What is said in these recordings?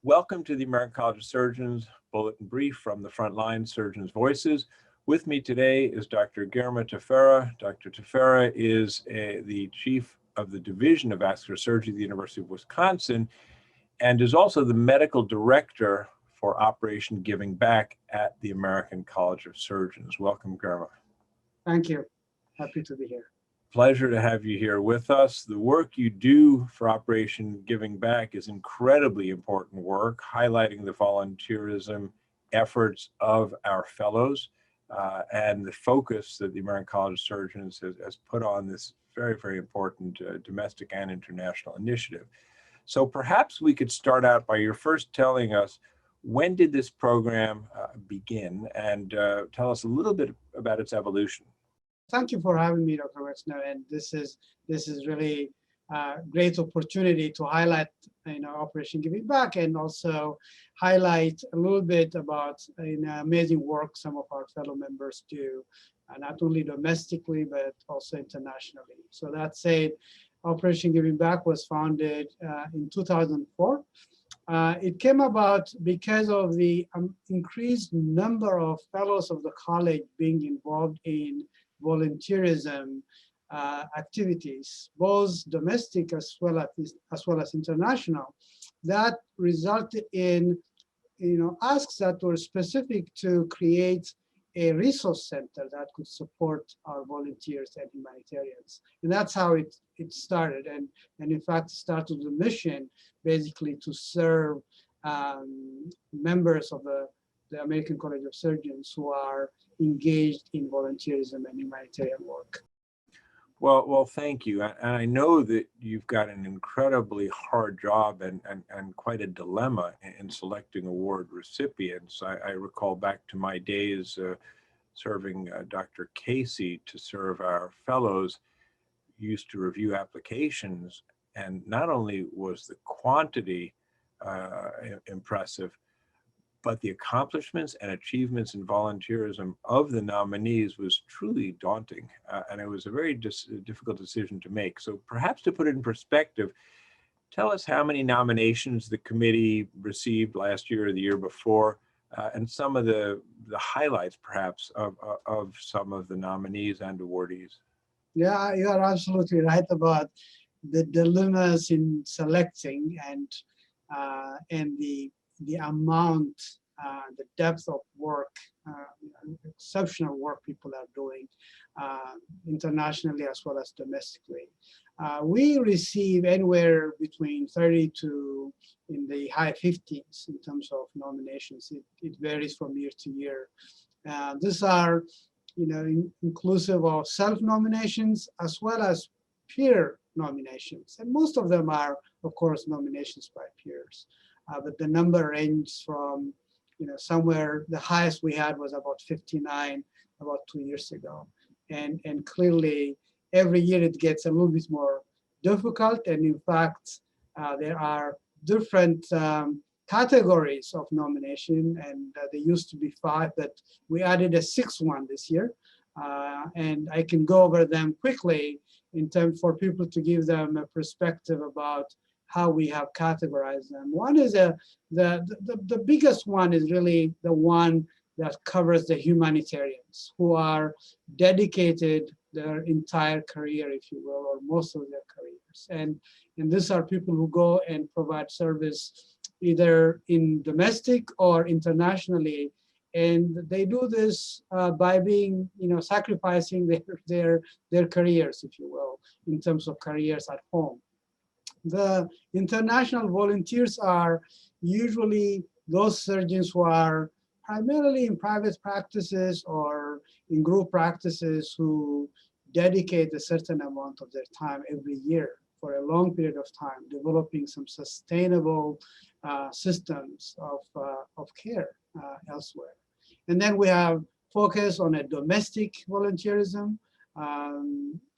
Welcome to the American College of Surgeons Bulletin Brief from the Frontline Surgeons' Voices. With me today is Dr. Girma Tefera. Dr. Tefera is the Chief of the Division of Vascular Surgery at the University of Wisconsin and is also the Medical Director for Operation Giving Back at the American College of Surgeons. Welcome, Girma. Thank you. Happy to be here. Pleasure to have you here with us. The work you do for Operation Giving Back is incredibly important work, highlighting the volunteerism efforts of our fellows and the focus that the American College of Surgeons has put on this very, very important domestic and international initiative. So perhaps we could start out by your first telling us, when did this program begin, and tell us a little bit about its evolution. Thank you for having me, Dr. Wexner, and this is really a great opportunity to highlight, Operation Giving Back, and also highlight a little bit about amazing work some of our fellow members do, not only domestically but also internationally. So that said, Operation Giving Back was founded in 2004. It came about because of the increased number of fellows of the college being involved in volunteerism activities, both domestic as well as international, that resulted in asks that were specific to create a resource center that could support our volunteers and humanitarians. And that's how it started. And in fact, started the mission basically to serve members of the American College of Surgeons who are engaged in volunteerism and humanitarian work. Well, thank you. And I know that you've got an incredibly hard job and quite a dilemma in selecting award recipients. I recall back to my days serving Dr. Casey to serve our fellows, used to review applications, and not only was the quantity impressive, but the accomplishments and achievements in volunteerism of the nominees was truly daunting. And it was a very difficult decision to make. So perhaps to put it in perspective, tell us how many nominations the committee received last year or the year before, and some of the highlights perhaps of some of the nominees and awardees. Yeah, you are absolutely right about the dilemmas in selecting and the amount, the depth of work, exceptional work people are doing internationally as well as domestically. We receive anywhere between 30 to in the high 50s in terms of nominations. It varies from year to year. These are, inclusive of self-nominations as well as peer nominations. And most of them are, of course, nominations by peers. But the number ranges from, somewhere, the highest we had was about 59 about 2 years ago. And clearly, every year it gets a little bit more difficult. And in fact, there are different categories of nomination, and there used to be 5, but we added a 6th one this year. And I can go over them quickly in terms for people to give them a perspective about how we have categorized them. One is the biggest one is really the one that covers the humanitarians who are dedicated their entire career, if you will, or most of their careers. And these are people who go and provide service either in domestic or internationally. And they do this by being, sacrificing their careers, if you will, in terms of careers at home. The international volunteers are usually those surgeons who are primarily in private practices or in group practices who dedicate a certain amount of their time every year for a long period of time, developing some sustainable systems of care elsewhere. And then we have focus on a domestic volunteerism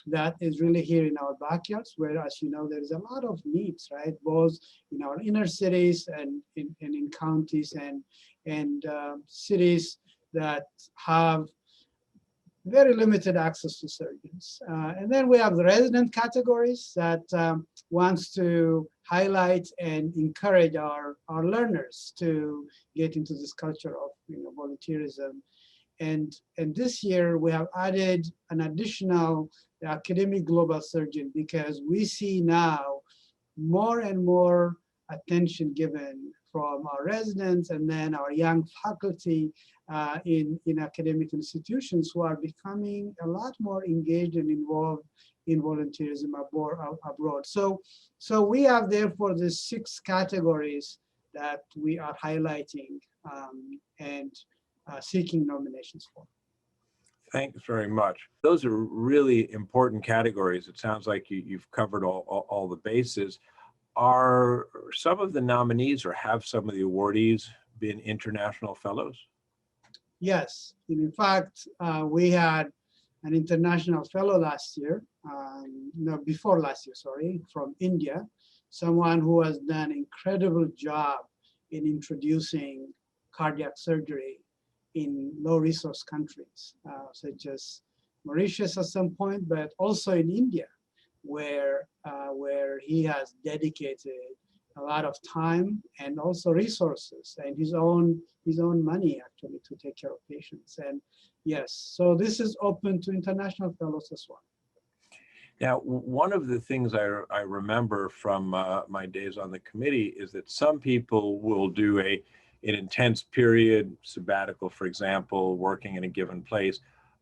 that is really here in our backyards, where, as you know, there is a lot of needs, right? Both in our inner cities and in counties and cities that have very limited access to surgeons. And then we have the resident categories that wants to highlight and encourage our learners to get into this culture of volunteerism. And this year we have added an additional academic global surgeon because we see now more and more attention given from our residents and then our young faculty in academic institutions who are becoming a lot more engaged and involved in volunteerism abroad. So we have therefore the 6 categories that we are highlighting and seeking nominations for. Thanks very much. Those are really important categories. It sounds like you've covered all the bases. Are some of the nominees or have some of the awardees been international fellows? Yes. In fact, we had an international fellow last year, no, before last year, sorry, from India, someone who has done an incredible job in introducing cardiac surgery in low-resource countries, such as Mauritius at some point, but also in India, where he has dedicated a lot of time and also resources and his own money actually to take care of patients. And yes, so this is open to international fellows as well. Now, one of the things I remember from my days on the committee is that some people will do an intense period, sabbatical, for example, working in a given place.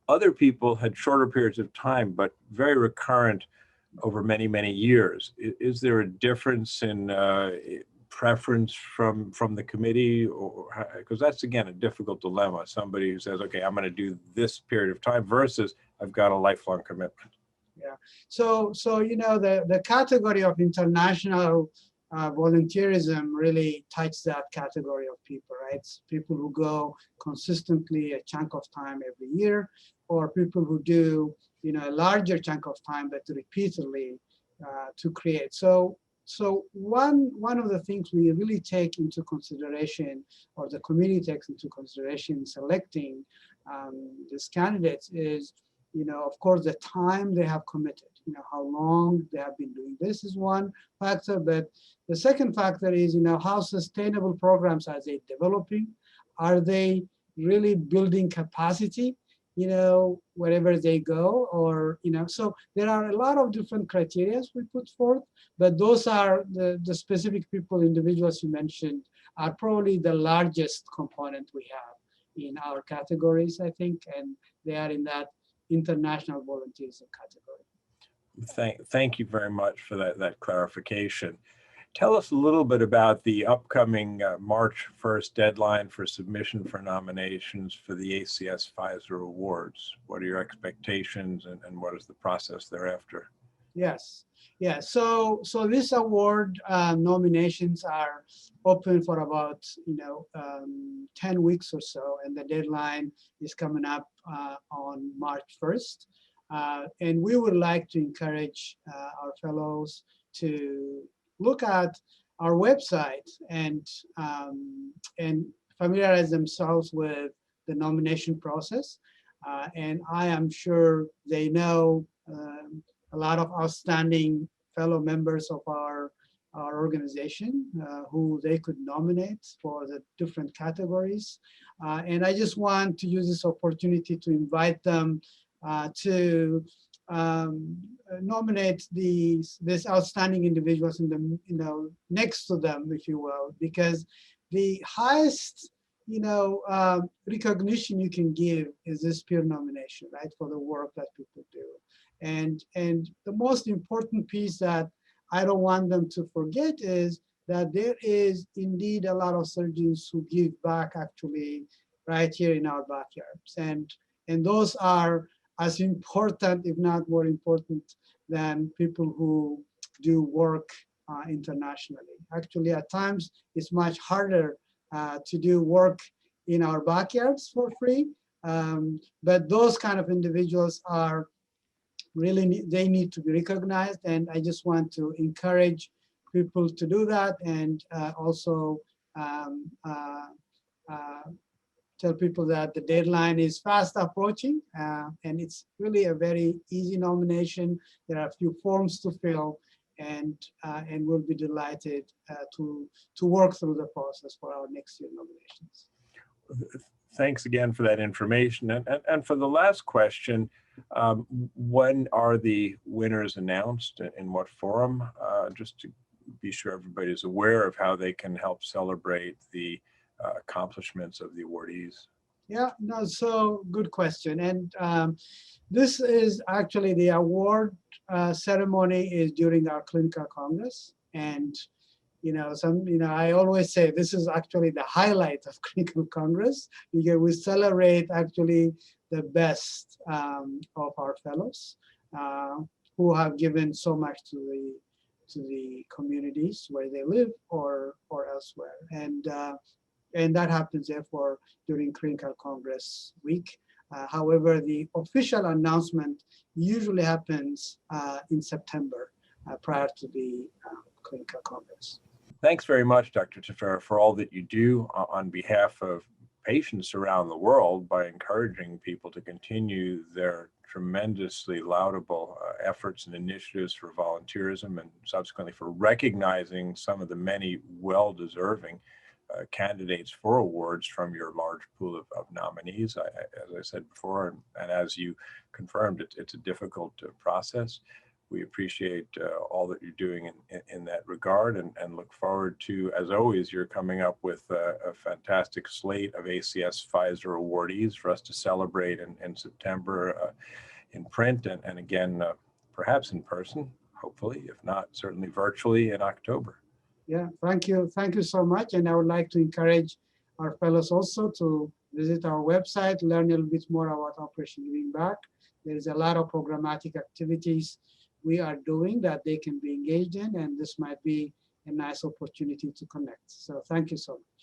Other people had shorter periods of time, but very recurrent over many, many years. Is there a difference in preference from the committee? Or because that's, again, a difficult dilemma. Somebody who says, okay, I'm going to do this period of time versus I've got a lifelong commitment. Yeah. So the category of international volunteerism really touches that category of people, right? It's people who go consistently a chunk of time every year, or people who do a larger chunk of time but repeatedly to create. So one of the things we really take into consideration, or the committee takes into consideration in selecting these candidates is, of course, the time they have committed, how long they have been doing this is one factor, but the second factor is, how sustainable programs are they developing? Are they really building capacity, wherever they go, or, so there are a lot of different criteria we put forth, but those are the specific people, individuals you mentioned are probably the largest component we have in our categories, I think, and they are in that international volunteerism category. Thank you very much for that clarification. Tell us a little bit about the upcoming March 1st deadline for submission for nominations for the ACS Pfizer Awards. What are your expectations and what is the process thereafter? Yes. Yeah. So this award nominations are open for about 10 weeks or so, and the deadline is coming up on March 1st. And we would like to encourage our fellows to look at our website and familiarize themselves with the nomination process. And I am sure they know a lot of outstanding fellow members of our organization who they could nominate for the different categories. And I just want to use this opportunity to invite them to nominate these outstanding individuals in the next to them, if you will, because the highest recognition you can give is this peer nomination, right, for the work that people do. And the most important piece that I don't want them to forget is that there is indeed a lot of surgeons who give back actually right here in our backyards. And those are as important, if not more important, than people who do work internationally. Actually, at times, it's much harder to do work in our backyards for free. But those kind of individuals are really, they need to be recognized. And I just want to encourage people to do that, and also tell people that the deadline is fast approaching, and it's really a very easy nomination. There are a few forms to fill, and we'll be delighted to work through the process for our next year nominations. Thanks again for that information. And for the last question, when are the winners announced, in what forum? Just to be sure everybody's aware of how they can help celebrate the accomplishments of the awardees. Yeah, no, so good question. And this is actually the award ceremony is during our clinical congress. And I always say this is actually the highlight of clinical congress, because we celebrate actually the best of our fellows who have given so much to the communities where they live or elsewhere. And that happens therefore during clinical congress week. However, the official announcement usually happens in September prior to the clinical congress. Thanks very much, Dr. Tefera, for all that you do on behalf of patients around the world by encouraging people to continue their tremendously laudable efforts and initiatives for volunteerism, and subsequently for recognizing some of the many well-deserving candidates for awards from your large pool of nominees. As I said before, and as you confirmed, it's a difficult process. We appreciate all that you're doing in that regard, and look forward to, as always, you're coming up with a fantastic slate of ACS Pfizer awardees for us to celebrate in September in print, and again, perhaps in person, hopefully, if not, certainly virtually in October. Yeah, thank you. Thank you so much. And I would like to encourage our fellows also to visit our website, learn a little bit more about Operation Giving Back. There is a lot of programmatic activities we are doing that they can be engaged in, and this might be a nice opportunity to connect. So thank you so much.